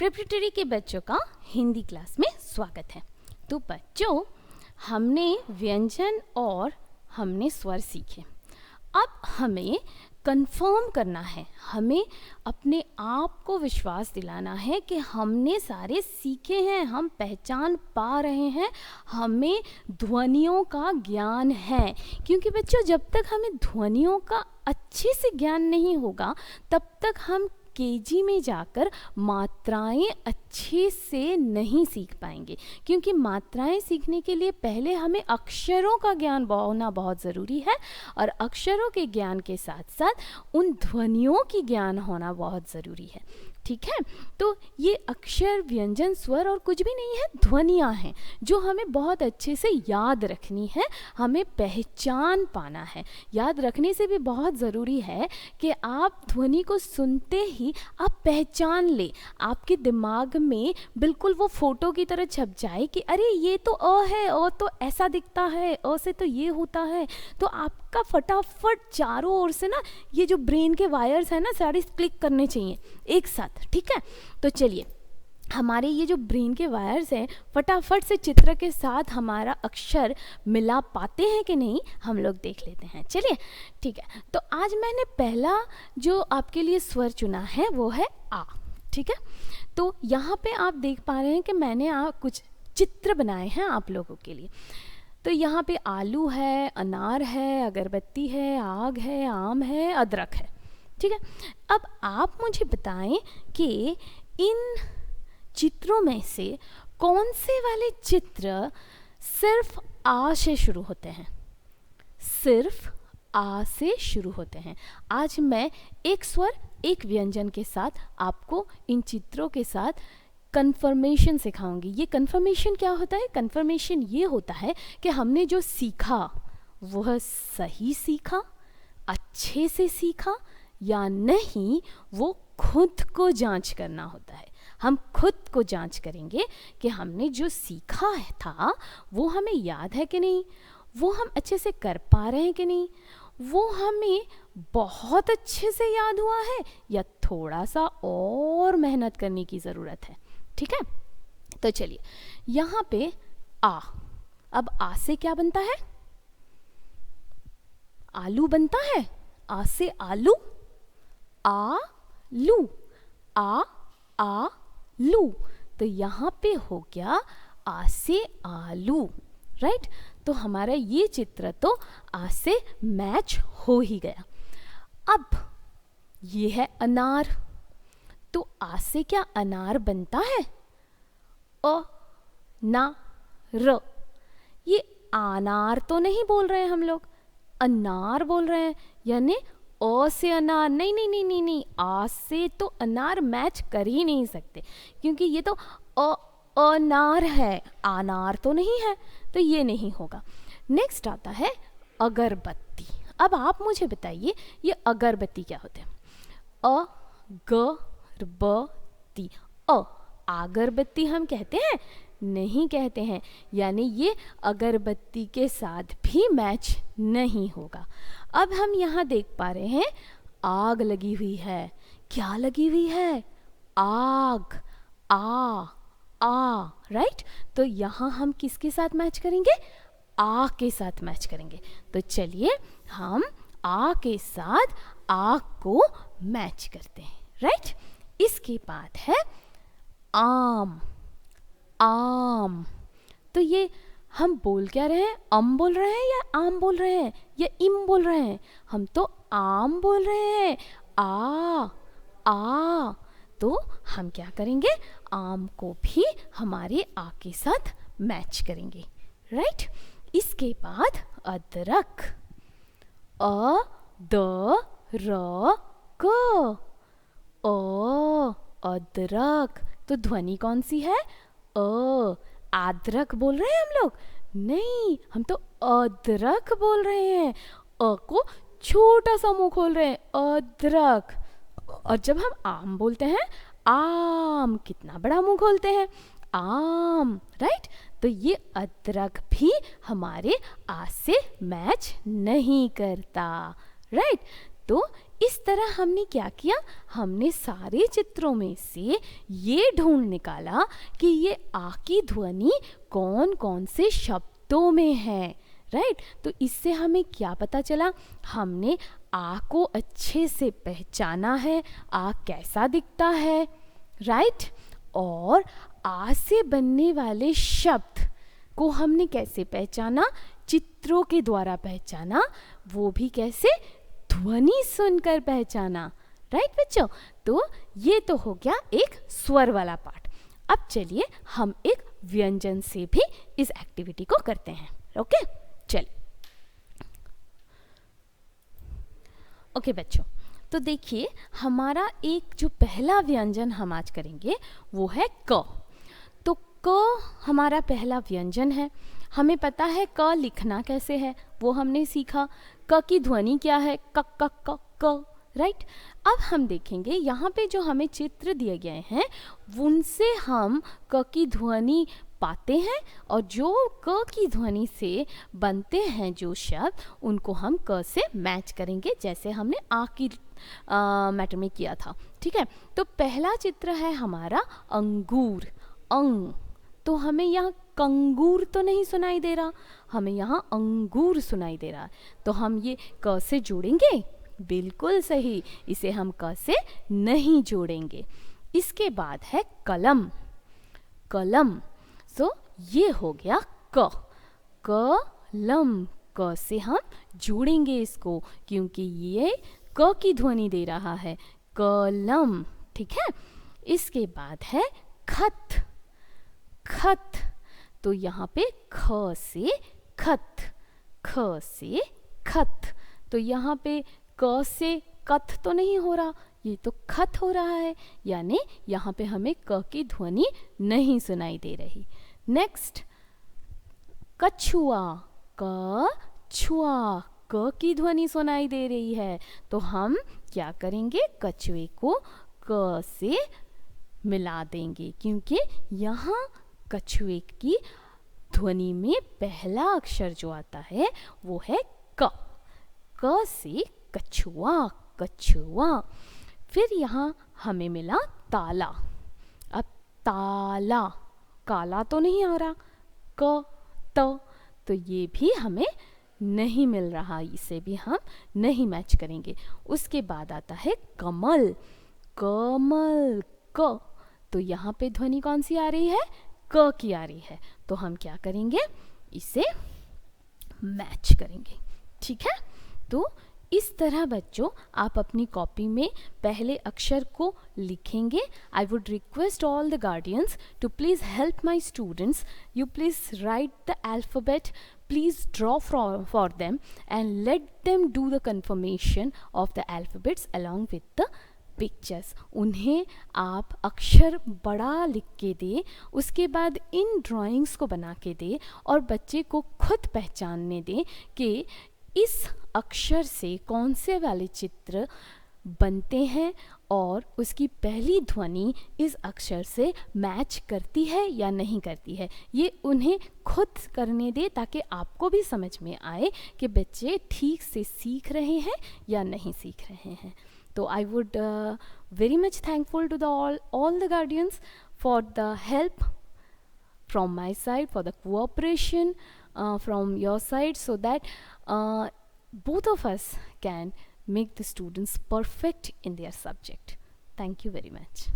Preparatory के बच्चों का हिंदी क्लास में स्वागत है। तो बच्चों, हमने व्यंजन और हमने स्वर सीखे। अब हमें कंफर्म करना है, हमें अपने आप को विश्वास दिलाना है कि हमने सारे सीखे हैं, हम पहचान पा रहे हैं, हमें ध्वनियों का ज्ञान है। क्योंकि बच्चों, जब तक हमें ध्वनियों का अच्छे से ज्ञान नहीं होगा तब तक हम केजी में जाकर मात्राएं अच्छे से नहीं सीख पाएंगे। क्योंकि मात्राएं सीखने के लिए पहले हमें अक्षरों का ज्ञान होना बहुत ज़रूरी है, और अक्षरों के ज्ञान के साथ साथ उन ध्वनियों की ज्ञान होना बहुत ज़रूरी है। ठीक है, तो ये अक्षर, व्यंजन, स्वर और कुछ भी नहीं है, ध्वनियाँ हैं जो हमें बहुत अच्छे से याद रखनी है, हमें पहचान पाना है। याद रखने से भी बहुत ज़रूरी है कि आप ध्वनि को सुनते ही आप पहचान ले, आपके दिमाग में बिल्कुल वो फोटो की तरह छप जाए कि अरे ये तो अ है, अ तो ऐसा दिखता है, अ से तो ये होता है। तो आपका फटाफट चारों ओर से ना ये जो ब्रेन के वायर्स हैं ना, सारे क्लिक करने चाहिए एक साथ। ठीक है, तो चलिए, हमारे ये जो ब्रेन के वायर्स हैं फटाफट से चित्र के साथ हमारा अक्षर मिला पाते हैं कि नहीं, हम लोग देख लेते हैं। चलिए, ठीक है, तो आज मैंने पहला जो आपके लिए स्वर चुना है वो है आ। ठीक है, तो यहाँ पे आप देख पा रहे हैं कि मैंने कुछ चित्र बनाए हैं आप लोगों के लिए। तो यहाँ पे आलू है, अनार है, अगरबत्ती है, आग है, आम है, अदरक है। ठीक है, अब आप मुझे बताएं कि इन चित्रों में से कौन से वाले चित्र सिर्फ आ से शुरू होते हैं, सिर्फ आ से शुरू होते हैं। आज मैं एक स्वर एक व्यंजन के साथ आपको इन चित्रों के साथ कन्फर्मेशन सिखाऊंगी। ये कन्फर्मेशन क्या होता है? कन्फर्मेशन ये होता है कि हमने जो सीखा वह सही सीखा, अच्छे से सीखा या नहीं, वो खुद को जांच करना होता है। हम खुद को जांच करेंगे कि हमने जो सीखा था वो हमें याद है कि नहीं, वो हम अच्छे से कर पा रहे हैं कि नहीं, वो हमें बहुत अच्छे से याद हुआ है या थोड़ा सा और मेहनत करने की ज़रूरत है। ठीक है, तो चलिए, यहाँ पे आ। अब आ से क्या बनता है? आलू बनता है। आ से आलू, आलू, आ लू। तो यहाँ पे हो गया आ से आलू, राइट। तो हमारा ये चित्र तो आ से मैच हो ही गया। अब ये है अनार, तो आ से क्या अनार बनता है? अ ना र। ये अनार तो नहीं बोल रहे हैं हम लोग, अनार बोल रहे हैं, यानी अ से अनार नहीं नहीं नहीं नहीं नहीं, आ से तो अनार मैच कर ही नहीं सकते, क्योंकि ये तो अनार है, अनार तो नहीं है, तो ये नहीं होगा। नेक्स्ट आता है अगरबत्ती। अब आप मुझे बताइए ये अगरबत्ती क्या होते हैं? अ ग ब ती, अगरबत्ती हम कहते हैं? नहीं कहते हैं, यानी ये अगरबत्ती के साथ भी मैच नहीं होगा। अब हम यहाँ देख पा रहे हैं आग लगी हुई है। क्या लगी हुई है? आग, आ, राइट। तो यहाँ हम किसके साथ मैच करेंगे? आ के साथ मैच करेंगे। तो चलिए, हम आ के साथ आग को मैच करते हैं, राइट। इसके बाद है आम, आम। तो ये हम बोल क्या रहे हैं? अम बोल रहे हैं या आम बोल रहे हैं या इम बोल रहे हैं? हम तो आम बोल रहे हैं। आ। तो हम क्या करेंगे? आम को भी हमारे आ के साथ मैच करेंगे, राइट। इसके बाद अदरक, अ द र क, अदरक। तो ध्वनि कौन सी है? अदरक बोल रहे हैं हम लोग? नहीं, हम तो अदरक बोल रहे हैं। अ को छोटा सा मुंह खोल रहे हैं, अदरक। और जब हम आम बोलते हैं, आम, कितना बड़ा मुंह खोलते हैं, आम, राइट। तो ये अदरक भी हमारे आ से मैच नहीं करता, राइट। तो इस तरह हमने क्या किया, हमने सारे चित्रों में से ये ढूंढ निकाला कि ये आ की ध्वनि कौन कौन से शब्दों में है, राइट। तो इससे हमें क्या पता चला, हमने आ को अच्छे से पहचाना है, आ कैसा दिखता है, राइट। और आ से बनने वाले शब्द को हमने कैसे पहचाना, चित्रों के द्वारा पहचाना, वो भी कैसे, ध्वनि सुनकर पहचाना, राइट बच्चों। तो ये तो हो गया एक स्वर वाला पार्ट। अब चलिए हम एक व्यंजन से भी इस एक्टिविटी को करते हैं, ओके। चलिए ओके बच्चों, तो देखिए हमारा एक जो पहला व्यंजन हम आज करेंगे वो है क। तो क हमारा पहला व्यंजन है। हमें पता है क लिखना कैसे है, वो हमने सीखा। क की ध्वनि क्या है, क क क क, राइट। अब हम देखेंगे यहाँ पे जो हमें चित्र दिए गए हैं उनसे हम क की ध्वनि पाते हैं, और जो क की ध्वनि से बनते हैं जो शब्द, उनको हम क से मैच करेंगे, जैसे हमने आ की मैटर में किया था, ठीक है। तो पहला चित्र है हमारा अंगूर, अंग। तो हमें यहाँ कंगूर तो नहीं सुनाई दे रहा, हमें यहाँ अंगूर सुनाई दे रहा है। तो हम ये क से जोड़ेंगे, बिल्कुल सही, इसे हम क से नहीं जोड़ेंगे। इसके बाद है कलम, कलम। सो ये हो गया क, कलम। क से हम जोड़ेंगे इसको, क्योंकि ये क की ध्वनि दे रहा है, कलम, ठीक है। इसके बाद है खत, खत। तो यहाँ पे ख से खत, ख से खत। तो यहाँ पे क से कथ तो नहीं हो रहा, ये तो खत हो रहा है, यानी यहाँ पे हमें क की ध्वनि नहीं सुनाई दे रही। नेक्स्ट कछुआ, कछुआ, क की ध्वनि सुनाई दे रही है। तो हम क्या करेंगे, कछुए को क से मिला देंगे, क्योंकि यहाँ कछुए की ध्वनि में पहला अक्षर जो आता है वो है क, क से कछुआ, कछुआ। फिर यहाँ हमें मिला ताला। अब ताला, काला तो नहीं आ रहा, क त, तो ये भी हमें नहीं मिल रहा, इसे भी हम नहीं मैच करेंगे। उसके बाद आता है कमल, कमल, क। तो यहाँ पे ध्वनि कौन सी आ रही है, क की आ रही है। तो हम क्या करेंगे, इसे मैच करेंगे, ठीक है। तो इस तरह बच्चों आप अपनी कॉपी में पहले अक्षर को लिखेंगे। I would request all the guardians to please help my students, you please write the alphabet, please draw for them and let them do the confirmation of the alphabets along with the pictures. उन्हें आप अक्षर बड़ा लिख के दें, उसके बाद इन drawings को बना के दें और बच्चे को खुद पहचानने दें कि इस अक्षर से कौन से वाले चित्र बनते हैं और उसकी पहली ध्वनि इस अक्षर से मैच करती है या नहीं करती है। ये उन्हें खुद करने दे ताकि आपको भी समझ में आए कि बच्चे ठीक से सीख रहे हैं या नहीं सीख रहे हैं। तो I would very much thankful to the all the guardians for the help from my side, for the cooperation from your side, so that both of us can make the students perfect in their subject. Thank you very much.